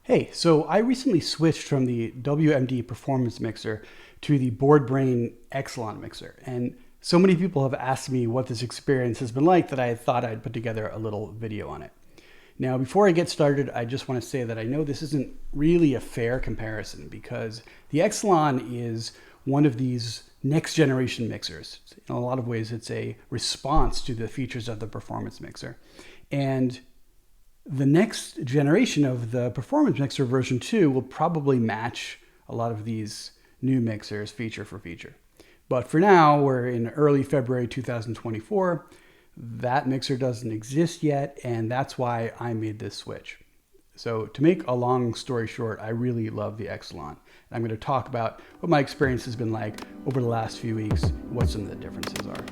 Hey, so I recently switched from the WMD Performance Mixer to the Board Brain Xcelon mixer. And so many people have asked me what this experience has been like that I thought I'd put together a little video on it. Now, before I get started, I just want to say that I know this isn't really a fair comparison because the Xcelon is one of these next generation mixers. In a lot of ways, it's a response to the features of the Performance Mixer. And the next generation of the Performance Mixer version 2 will probably match a lot of these new mixers feature for feature. But for now, we're in early February 2024. That mixer doesn't exist yet, and that's why I made this switch. So to make a long story short, I really love the Xcelon. I'm going to talk about what my experience has been like over the last few weeks, what some of the differences are.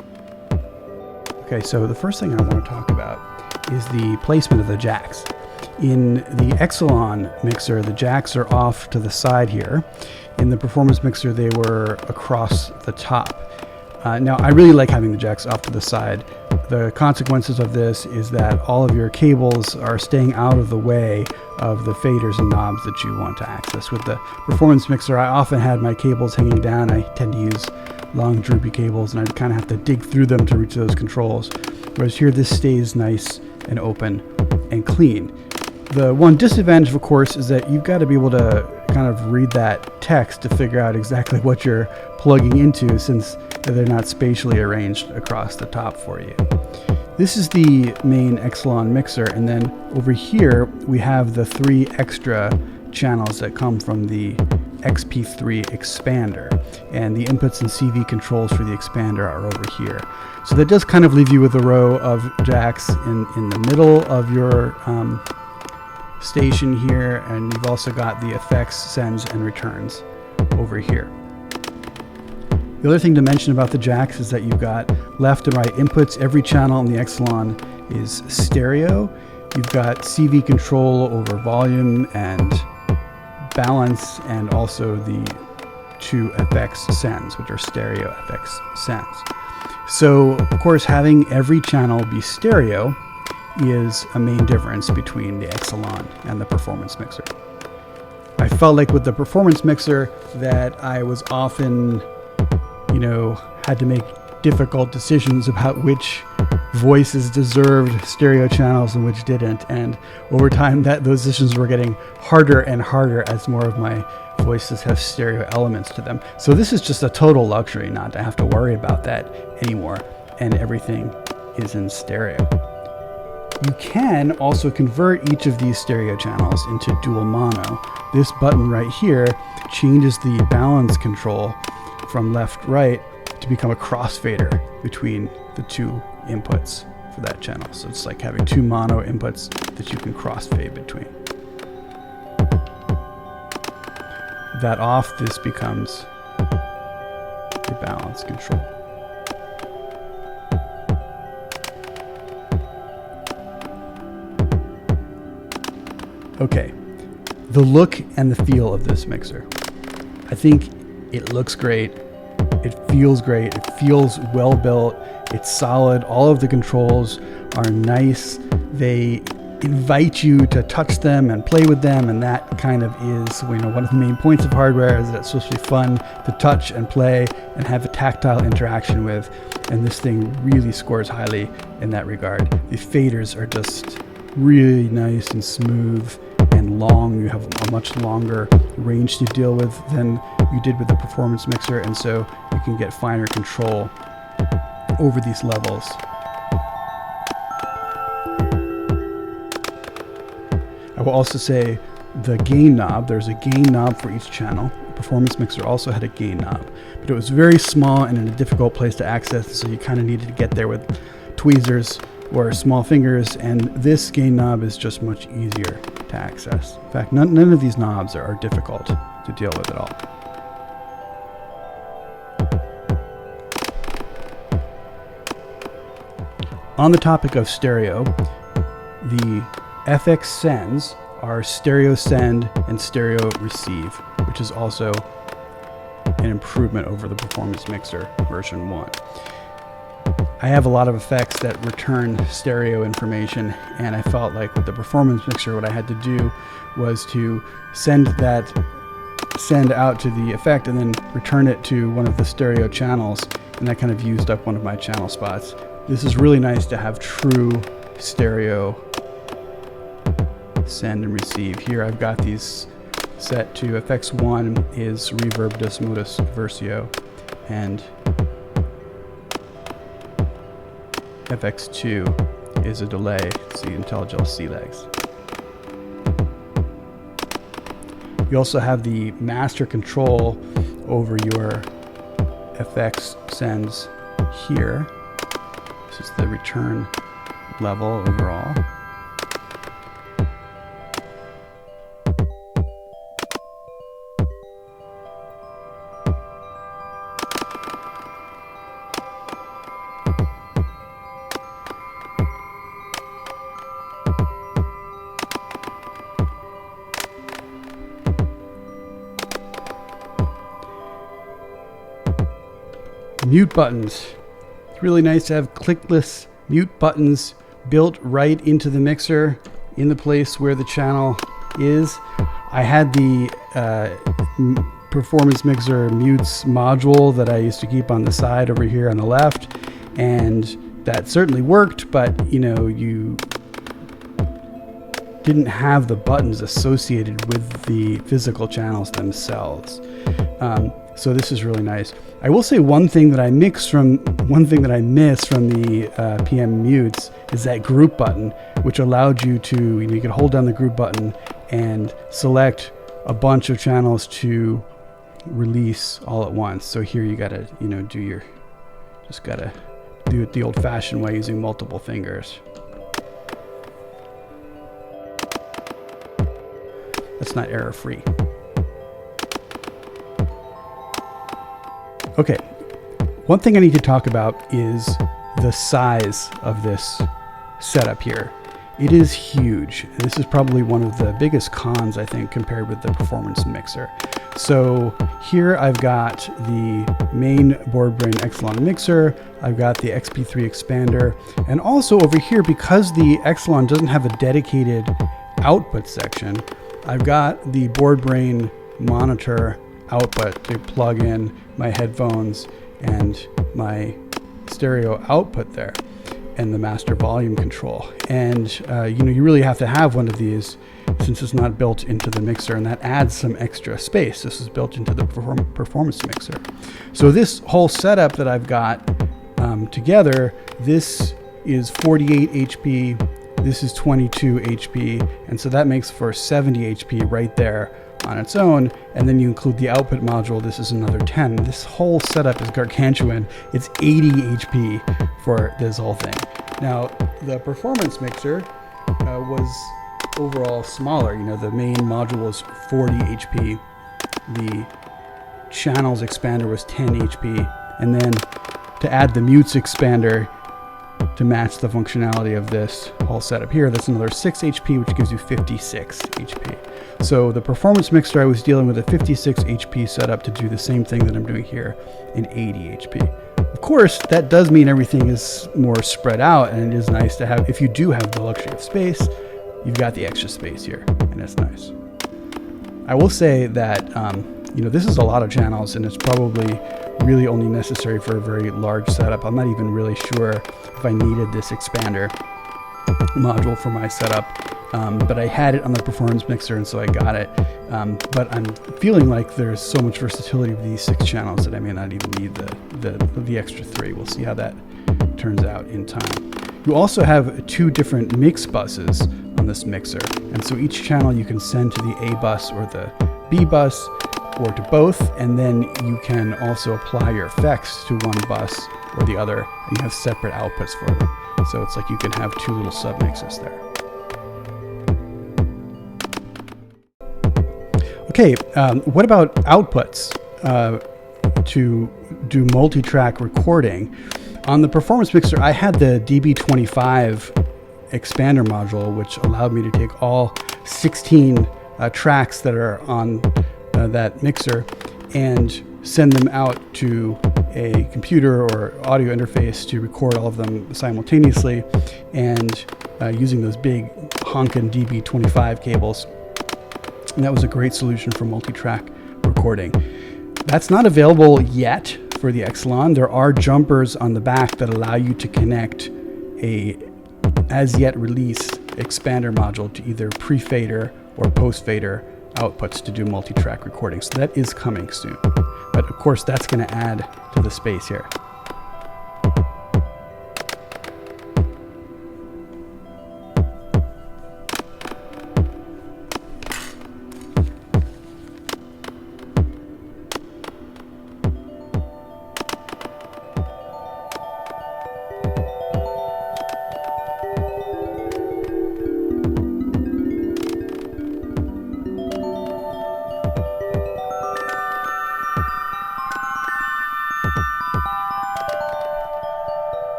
Okay, so the first thing I want to talk about is the placement of the jacks. In the Xcelon mixer, the jacks are off to the side here. In the Performance Mixer, they were across the top. Now, I really like having the jacks off to the side. The consequences of this is that all of your cables are staying out of the way of the faders and knobs that you want to access. With the Performance Mixer, I often had my cables hanging down. I tend to use long droopy cables, and I kind of have to dig through them to reach those controls. Whereas here, this stays nice and open and clean. The one disadvantage, of course, is that you've got to be able to kind of read that text to figure out exactly what you're plugging into, since they're not spatially arranged across the top for you. This is the main Xcelon mixer, and then over here we have the 3 extra channels that come from the XP3 expander, and the inputs and CV controls for the expander are over here. So that does kind of leave you with a row of jacks in the middle of your station here, and you've also got the effects, sends, and returns over here. The other thing to mention about the jacks is that you've got left and right inputs. Every channel in the Xcelon is stereo. You've got CV control over volume and balance, and also the 2 FX sends, which are stereo FX sends. So, of course, having every channel be stereo is a main difference between the Xcelon and the Performance Mixer. I felt like with the Performance Mixer that I was often, had to make difficult decisions about which voices deserved stereo channels and which didn't. And over time, those decisions were getting harder and harder as more of my voices have stereo elements to them. So this is just a total luxury not to have to worry about that anymore, and everything is in stereo. You can also convert each of these stereo channels into dual mono. This button right here changes the balance control from left-right to become a crossfader between the 2 inputs for that channel. So it's like having 2 mono inputs that you can crossfade between. That off, this becomes your balance control. Okay, the look and the feel of this mixer. I think it looks great. It feels great. It feels well built. It's solid. All of the controls are nice. They invite you to touch them and play with them, and that kind of is one of the main points of hardware, is that it's supposed to be fun to touch and play and have a tactile interaction with, and this thing really scores highly in that regard. The faders are just really nice and smooth and long. You have a much longer range to deal with than you did with the Performance Mixer, and so you can get finer control over these levels. I will also say the gain knob, there's a gain knob for each channel. The Performance Mixer also had a gain knob, but it was very small and in a difficult place to access, so you kind of needed to get there with tweezers or small fingers, and this gain knob is just much easier to access. In fact, none of these knobs are difficult to deal with at all. On the topic of stereo, the FX sends are stereo send and stereo receive, which is also an improvement over the Performance Mixer version 1. I have a lot of effects that return stereo information, and I felt like with the Performance Mixer, what I had to do was to send out to the effect and then return it to one of the stereo channels, and that kind of used up one of my channel spots. This is really nice to have true stereo send and receive. Here I've got these set to FX1 is reverb dis modus versio, and FX2 is a delay, so you can tell just C legs. You also have the master control over your FX sends here. This is the return level overall. Mute buttons. It's really nice to have clickless mute buttons built right into the mixer in the place where the channel is. I had the Performance Mixer mutes module that I used to keep on the side over here on the left, and that certainly worked, but you know, you didn't have the buttons associated with the physical channels themselves. So this is really nice. I will say one thing that I miss from the PM mutes is that group button, which allowed you to, you could hold down the group button and select a bunch of channels to release all at once. So here you gotta, just gotta do it the old-fashioned way using multiple fingers. That's not error-free. Okay, one thing I need to talk about is the size of this setup here. It is huge. This is probably one of the biggest cons, I think, compared with the Performance Mixer. So here I've got the main BoardBrain Xcelon mixer, I've got the XP3 expander, and also over here, because the Xcelon doesn't have a dedicated output section, I've got the BoardBrain monitor output to plug in my headphones and my stereo output there, and the master volume control. And you really have to have one of these since it's not built into the mixer, and that adds some extra space. This is built into the Performance Mixer. So this whole setup that I've got together, this is 48 HP, this is 22 HP, and so that makes for 70 HP right there on its own, and then you include the output module, this is another 10. This whole setup is gargantuan. It's 80 HP for this whole thing. Now, the Performance Mixer was overall smaller. The main module was 40 HP, the channels expander was 10 HP, and then to add the mutes expander to match the functionality of this whole setup here, that's another 6 HP, which gives you 56 HP. So the Performance Mixer, I was dealing with a 56 HP setup to do the same thing that I'm doing here in 80 HP. Of course, that does mean everything is more spread out, and it is nice to have, if you do have the luxury of space, you've got the extra space here, and it's nice. I will say that, this is a lot of channels, and it's probably really only necessary for a very large setup. I'm not even really sure if I needed this expander module for my setup, but I had it on the Performance Mixer, and so I got it. But I'm feeling like there's so much versatility with these 6 channels that I may not even need the extra 3. We'll see how that turns out in time. You also have 2 different mix buses on this mixer, and so each channel you can send to the A bus or the B bus, or to both, and then you can also apply your effects to one bus or the other, and you have separate outputs for them. So it's like you can have 2 little submixes there. Okay, what about outputs to do multi-track recording? On the Performance Mixer, I had the DB25 expander module, which allowed me to take all 16 tracks that are on that mixer and send them out to a computer or audio interface to record all of them simultaneously, and using those big honkin' DB25 cables. And that was a great solution for multi-track recording. That's not available yet for the Xcelon. There are jumpers on the back that allow you to connect a as yet released expander module to either pre-fader or post-fader outputs to do multi-track recording. So that is coming soon. But of course, that's going to add to the space here.